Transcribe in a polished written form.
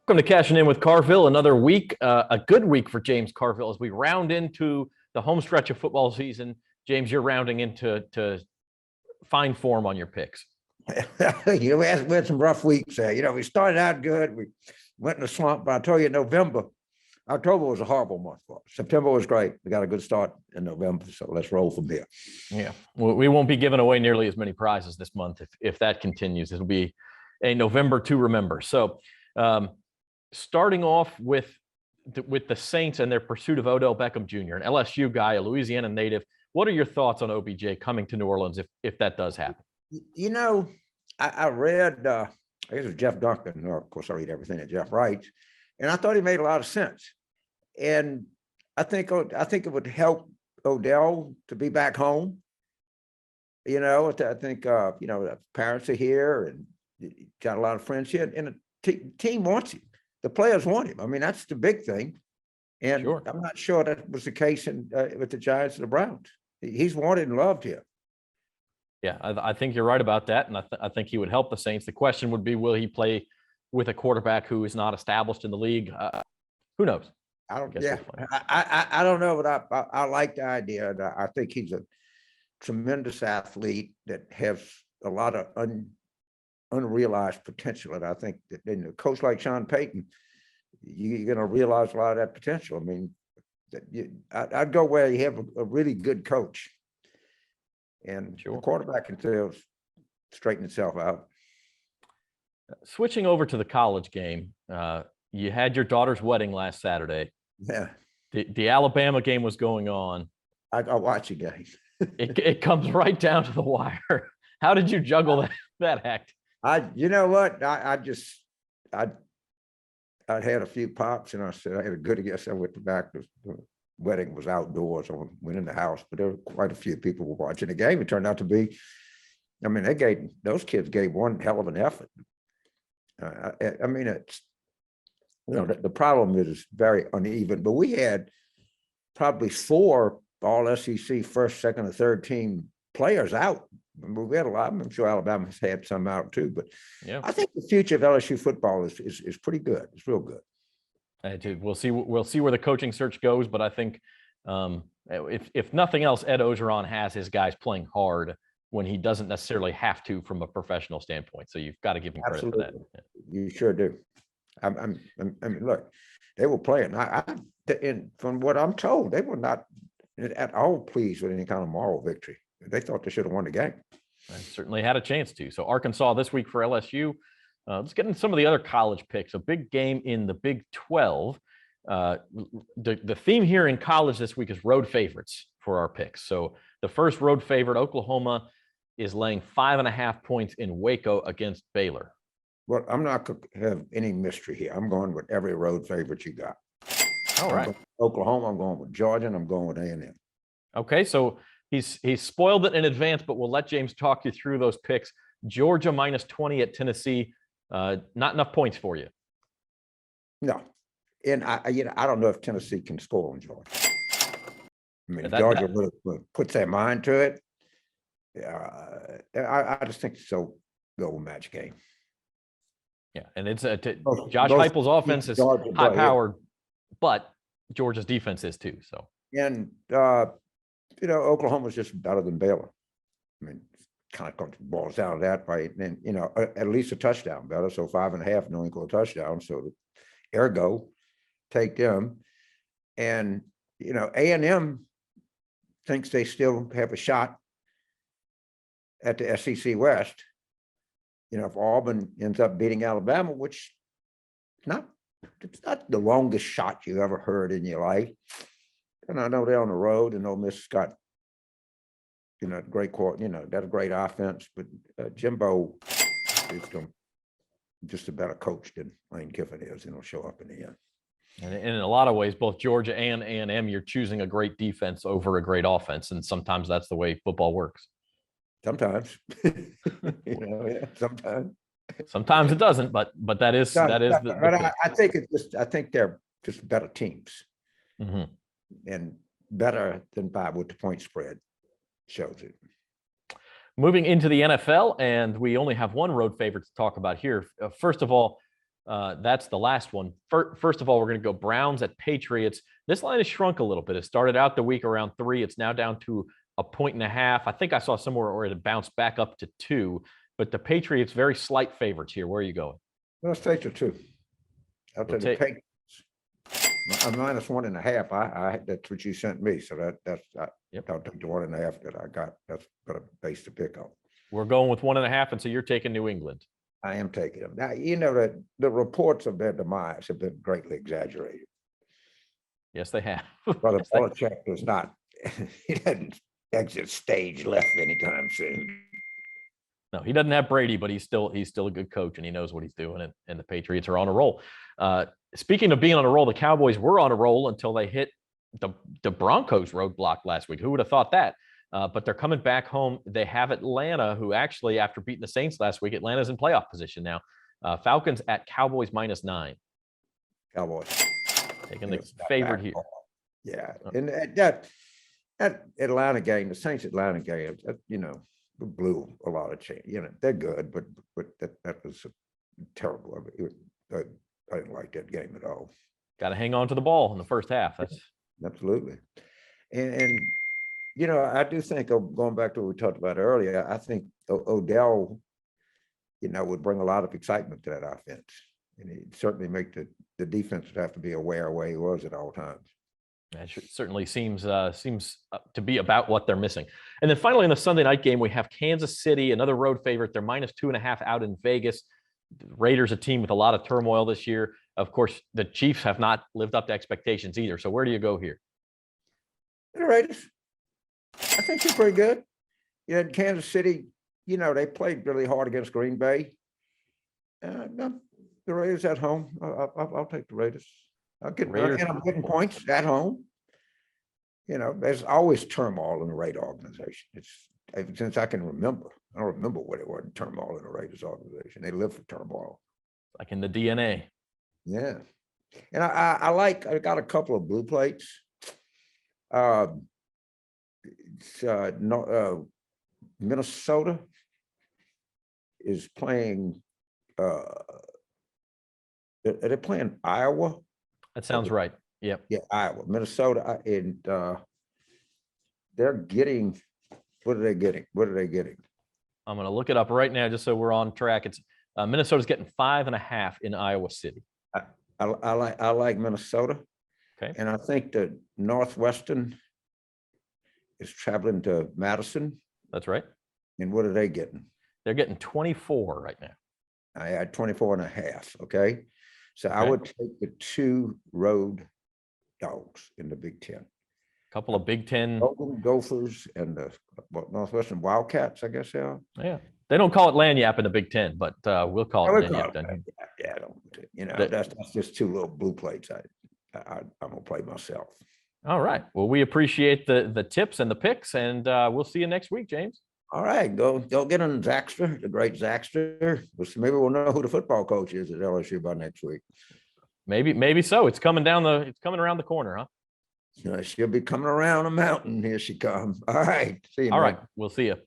Welcome to Cashin' In with Carville. Another week, a good week for James Carville as we round into the home stretch of football season. James, you're rounding into fine form on your picks. We had some rough weeks there. We started out good. We went in a slump, but I told you, October was a horrible month for us. September was great. We got a good start in November, so let's roll from here. Yeah, well, we won't be giving away nearly as many prizes this month if that continues. It'll be a November to remember. So, starting off with the Saints and their pursuit of Odell Beckham Jr., an LSU guy, a Louisiana native. What are your thoughts on OBJ coming to New Orleans if that does happen? I read, I guess it was Jeff Duncan, or of course I read everything that Jeff writes, and I thought he made a lot of sense. And I think it would help Odell to be back home. I think the parents are here and got a lot of friends here, and the team wants him. The players want him. I mean, that's the big thing. And sure. I'm not sure that was the case with the Giants and the Browns. He's wanted and loved here. Yeah, I think you're right about that, and I think he would help the Saints. The question would be, will he play with a quarterback who is not established in the league? Who knows? I don't know, but I like the idea. I think he's a tremendous athlete that has a lot of unrealized potential, and I think that in a coach like Sean Payton, you're going to realize a lot of that potential. I mean, I'd go where you have a really good coach, and sure. The quarterback can straighten itself out. Switching over to the college game, you had your daughter's wedding last Saturday. Yeah. The Alabama game was going on. I watched the game. it comes right down to the wire. How did you juggle that act? You know what? I'd had a few pops, and I said I had a good guess. I went back. The wedding was outdoors. I went in the house, but there were quite a few people were watching the game. It turned out to be, I mean, those kids gave one hell of an effort. I mean, it's the problem is it's very uneven. But we had probably 4 all SEC first, second, and third team players out. We had a lot. I'm sure Alabama's had some out too, but yeah. I think the future of LSU football is pretty good. It's real good. I do. We'll see where the coaching search goes, but I think if nothing else, Ed Ogeron has his guys playing hard when he doesn't necessarily have to from a professional standpoint. So you've got to give him credit for that. You sure do. I mean, look, they were playing. And from what I'm told, they were not at all pleased with any kind of moral victory. They thought they should have won the game. I certainly had a chance to. So Arkansas this week for LSU. Let's get into some of the other college picks. A big game in the Big 12. The theme here in college this week is road favorites for our picks. So the first road favorite, Oklahoma, is laying 5.5 points in Waco against Baylor. Well, I'm not going to have any mystery here. I'm going with every road favorite you got. All right. Oklahoma, I'm going with Georgia, and I'm going with A&M. Okay, so he's spoiled it in advance, but we'll let James talk you through those picks. Georgia -20 at Tennessee. Not enough points for you. No, and I don't know if Tennessee can score on Georgia. I mean, Georgia puts their mind to it. I just think so. Go match game. Yeah, and it's Josh Heupel's offense is high-powered, but Georgia's defense is too. So and Oklahoma's just better than Baylor. I mean, kind of boils down to that, right? And at least a touchdown better. So 5.5 no equal touchdown. So ergo, take them. And A&M thinks they still have a shot at the SEC West. If Auburn ends up beating Alabama, which it's not the longest shot you ever heard in your life. And I know they're on the road, and Ole Miss got great court, that's a great offense, but Jimbo is just a better coach than Lane Kiffin is, and he'll show up in the end. And in a lot of ways, both Georgia and A&M, you're choosing a great defense over a great offense, and sometimes that's the way football works. Sometimes, sometimes. Sometimes it doesn't, but that is But I think they're just better teams, and better than by what the point spread shows it. Moving into the NFL, and we only have one road favorite to talk about here. First of all, That's the last one. First of all, we're going to go Browns at Patriots. This line has shrunk a little bit. It started out the week around 3. It's now down to 1.5. I think I saw somewhere where it bounced back up to 2. But the Patriots, very slight favorites here. Where are you going? Let's take the 2. I'll We'll take the Patriots. A -1.5. That's what you sent me. So I'll take the 1.5 that I got. That's got a base to pick up. We're going with 1.5, and so you're taking New England. I am taking them. Now, you know that the reports of their demise have been greatly exaggerated. Yes, they have. Brother Belichick does not, he doesn't exit stage left anytime soon. No, he doesn't have Brady, but he's still a good coach, and he knows what he's doing, and the Patriots are on a roll. Speaking of being on a roll, the Cowboys were on a roll until they hit the Broncos roadblock last week. Who would have thought that? But they're coming back home. They have Atlanta, who actually, after beating the Saints last week, Atlanta's in playoff position now. Falcons at Cowboys -9. Cowboys. Taking the favorite here. Yeah. And that Atlanta game, the Saints Atlanta game, blew a lot of change. They're good, but that was terrible. I didn't like that game at all. Got to hang on to the ball in the first half. That's absolutely. And I do think, going back to what we talked about earlier, I think Odell, would bring a lot of excitement to that offense. And he'd certainly make the defense would have to be aware of where he was at all times. That certainly seems to be about what they're missing. And then finally, in the Sunday night game, we have Kansas City, another road favorite. They're -2.5 out in Vegas. The Raiders, a team with a lot of turmoil this year. Of course, the Chiefs have not lived up to expectations either. So where do you go here? The Raiders. I think they're pretty good. In Kansas City, they played really hard against Green Bay. No, the Raiders at home. I'll take the Raiders. I'm getting points at home. There's always turmoil in the Raider organization. It's ever since I can remember. I don't remember what it was in turmoil in the Raiders organization. They live for turmoil. Like in the DNA. Yeah. And I got a couple of blue plates. Minnesota is playing. They're playing Iowa. That sounds right. Yep. Yeah, Iowa, Minnesota, and they're getting. What are they getting? I'm going to look it up right now, just so we're on track. It's Minnesota's getting 5.5 in Iowa City. I like Minnesota. Okay. And I think that Northwestern is traveling to Madison. That's right. And what are they getting? They're getting 24 right now. I had 24.5. Okay. So I would take the 2 road dogs in the Big Ten. Couple of Big Ten Gophers and the Northwestern Wildcats, I guess they are. Yeah. They don't call it Lanyap in the Big Ten, but we'll call it Lanyap. Yeah, that's just 2 little blue plates. I'm gonna play myself. All right. Well, we appreciate the tips and the picks, and we'll see you next week, James. All right, go get on Zaxter, the great Zaxter. Maybe we'll know who the football coach is at LSU by next week. Maybe so. It's coming around the corner, huh? She'll be coming around a mountain. Here she comes. All right. See you. All right. We'll see you.